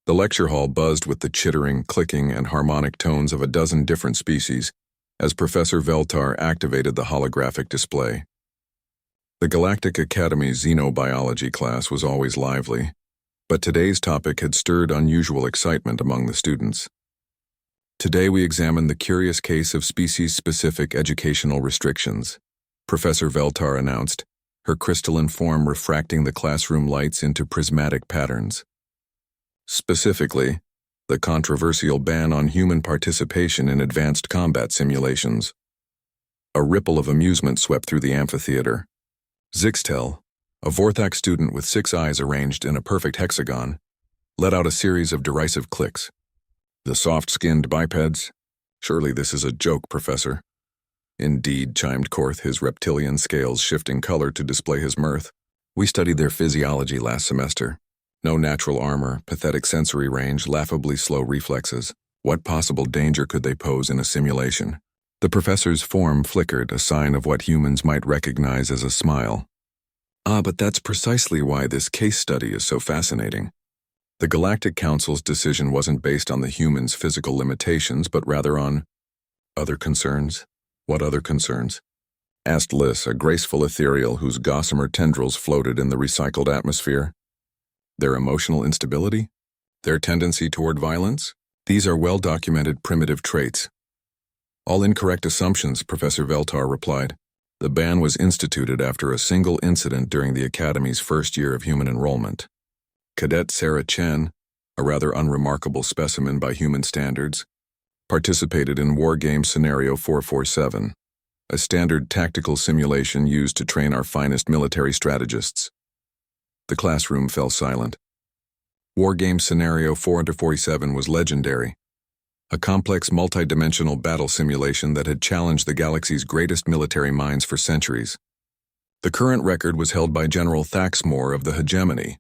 The lecture hall buzzed with the chittering, clicking, and harmonic tones of a dozen different species as Professor Veltar activated the holographic display. The Galactic Academy's xenobiology class was always lively, but today's topic had stirred unusual excitement among the students. Today we examine the curious case of species-specific educational restrictions, Professor Veltar announced, her crystalline form refracting the classroom lights into prismatic patterns. Specifically, the controversial ban on human participation in advanced combat simulations. A ripple of amusement swept through the amphitheater. Zixtel, a Vorthak student with 6 eyes arranged in a perfect hexagon, let out a series of derisive clicks. The soft-skinned bipeds? Surely this is a joke, Professor. Indeed, chimed Korth, his reptilian scales shifting color to display his mirth. We studied their physiology last semester. No natural armor, pathetic sensory range, laughably slow reflexes. What possible danger could they pose in a simulation? The professor's form flickered, a sign of what humans might recognize as a smile. But that's precisely why this case study is so fascinating. The Galactic Council's decision wasn't based on the humans' physical limitations, but rather on other concerns. What other concerns? Asked Liz, a graceful ethereal whose gossamer tendrils floated in the recycled atmosphere. Their emotional instability? Their tendency toward violence? These are well-documented primitive traits. All incorrect assumptions, Professor Veltar replied. The ban was instituted after a single incident during the Academy's first year of human enrollment. Cadet Sarah Chen, a rather unremarkable specimen by human standards, participated in Wargame Scenario 447, a standard tactical simulation used to train our finest military strategists. The classroom fell silent. Wargame Scenario 447 was legendary, a complex multi-dimensional battle simulation that had challenged the galaxy's greatest military minds for centuries. The current record was held by General Thaxmore of the Hegemony,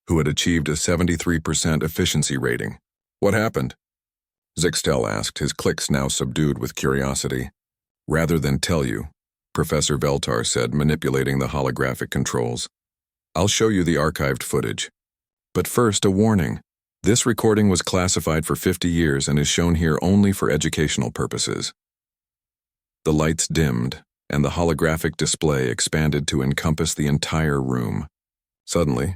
who had achieved a 73% efficiency rating. What happened? Zixtel asked, his clicks now subdued with curiosity. Rather than tell you, Professor Veltar said, manipulating the holographic controls. I'll show you the archived footage. But first, a warning. This recording was classified for 50 years and is shown here only for educational purposes. The lights dimmed, and the holographic display expanded to encompass the entire room. Suddenly,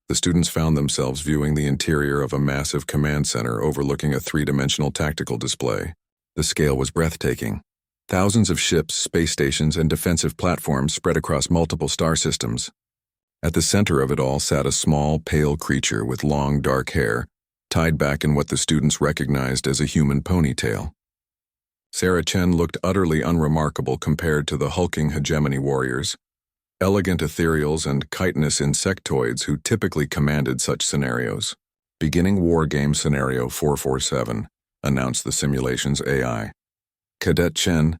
the students found themselves viewing the interior of a massive command center overlooking a 3-dimensional tactical display. The scale was breathtaking. Thousands of ships, space stations, and defensive platforms spread across multiple star systems. At the center of it all sat a small, pale creature with long, dark hair, tied back in what the students recognized as a human ponytail. Sarah Chen looked utterly unremarkable compared to the hulking hegemony warriors, elegant ethereals and chitinous insectoids who typically commanded such scenarios. Beginning Wargame Scenario 447, announced the simulation's AI. Cadet Chen,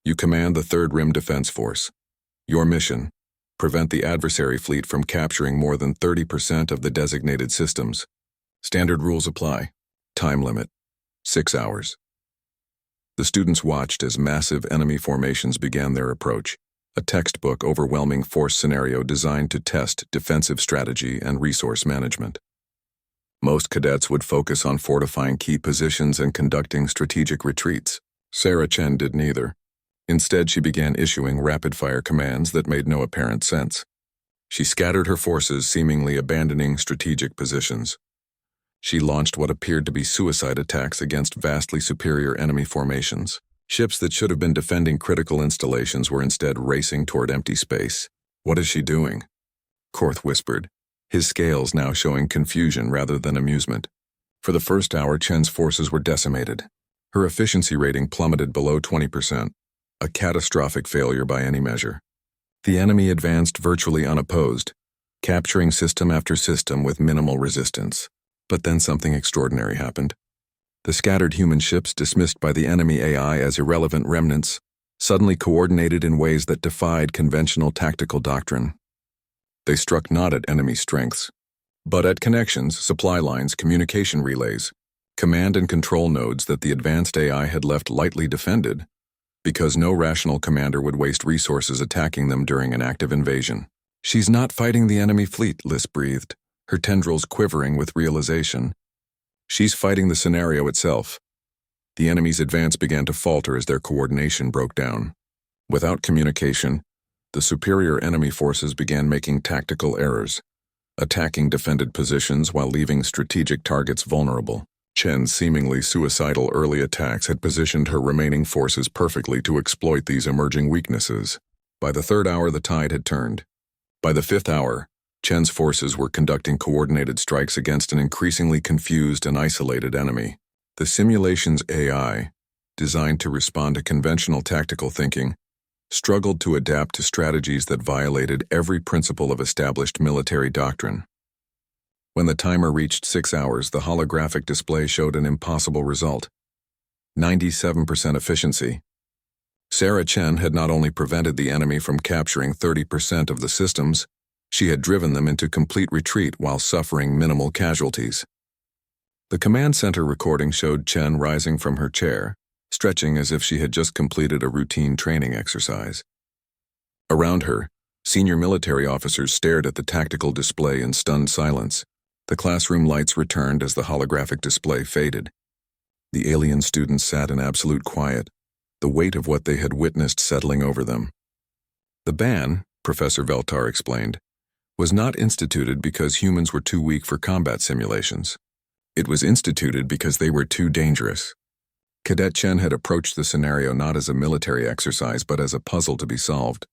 you command the 3rd Rim Defense Force. Your mission: prevent the adversary fleet from capturing more than 30% of the designated systems. Standard rules apply. Time limit: 6 hours. The students watched as massive enemy formations began their approach, a textbook overwhelming force scenario designed to test defensive strategy and resource management. Most cadets would focus on fortifying key positions and conducting strategic retreats. Sarah Chen did neither. Instead, she began issuing rapid-fire commands that made no apparent sense. She scattered her forces, seemingly abandoning strategic positions. She launched what appeared to be suicide attacks against vastly superior enemy formations. Ships that should have been defending critical installations were instead racing toward empty space. What is she doing? Korth whispered, his scales now showing confusion rather than amusement. For the first hour, Chen's forces were decimated. Her efficiency rating plummeted below 20%. A catastrophic failure by any measure. The enemy advanced virtually unopposed, capturing system after system with minimal resistance. But then something extraordinary happened. The scattered human ships, dismissed by the enemy AI as irrelevant remnants, suddenly coordinated in ways that defied conventional tactical doctrine. They struck not at enemy strengths, but at connections, supply lines, communication relays, command and control nodes that the advanced AI had left lightly defended, because no rational commander would waste resources attacking them during an active invasion. She's not fighting the enemy fleet, Liz breathed, her tendrils quivering with realization. She's fighting the scenario itself. The enemy's advance began to falter as their coordination broke down. Without communication, the superior enemy forces began making tactical errors, attacking defended positions while leaving strategic targets vulnerable. Chen's seemingly suicidal early attacks had positioned her remaining forces perfectly to exploit these emerging weaknesses. By the third hour, the tide had turned. By the fifth hour, Chen's forces were conducting coordinated strikes against an increasingly confused and isolated enemy. The simulation's AI, designed to respond to conventional tactical thinking, struggled to adapt to strategies that violated every principle of established military doctrine. When the timer reached 6 hours, the holographic display showed an impossible result: 97% efficiency. Sarah Chen had not only prevented the enemy from capturing 30% of the systems, she had driven them into complete retreat while suffering minimal casualties. The command center recording showed Chen rising from her chair, stretching as if she had just completed a routine training exercise. Around her, senior military officers stared at the tactical display in stunned silence. The classroom lights returned as the holographic display faded. The alien students sat in absolute quiet, the weight of what they had witnessed settling over them. The ban, Professor Veltar explained, was not instituted because humans were too weak for combat simulations. It was instituted because they were too dangerous. Cadet Chen had approached the scenario not as a military exercise but as a puzzle to be solved.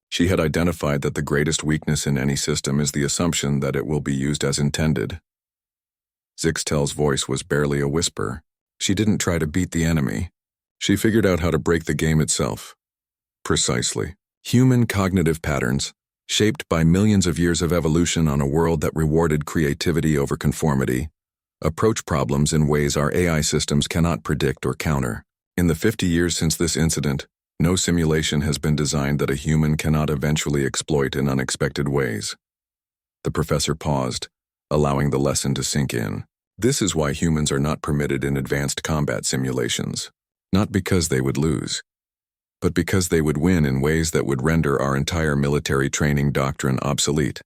She had identified that the greatest weakness in any system is the assumption that it will be used as intended. Zixtel's voice was barely a whisper. She didn't try to beat the enemy. She figured out how to break the game itself. Precisely. Human cognitive patterns, shaped by millions of years of evolution on a world that rewarded creativity over conformity, approach problems in ways our AI systems cannot predict or counter. In the 50 years since this incident, no simulation has been designed that a human cannot eventually exploit in unexpected ways. The professor paused, allowing the lesson to sink in. This is why humans are not permitted in advanced combat simulations. Not because they would lose, but because they would win in ways that would render our entire military training doctrine obsolete.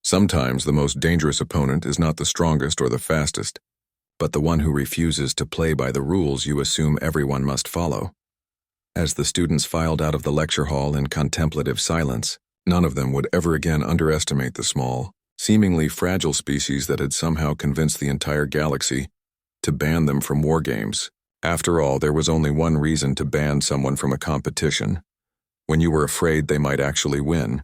Sometimes the most dangerous opponent is not the strongest or the fastest, but the one who refuses to play by the rules you assume everyone must follow. As the students filed out of the lecture hall in contemplative silence, none of them would ever again underestimate the small, seemingly fragile species that had somehow convinced the entire galaxy to ban them from war games. After all, there was only one reason to ban someone from a competition: when you were afraid they might actually win.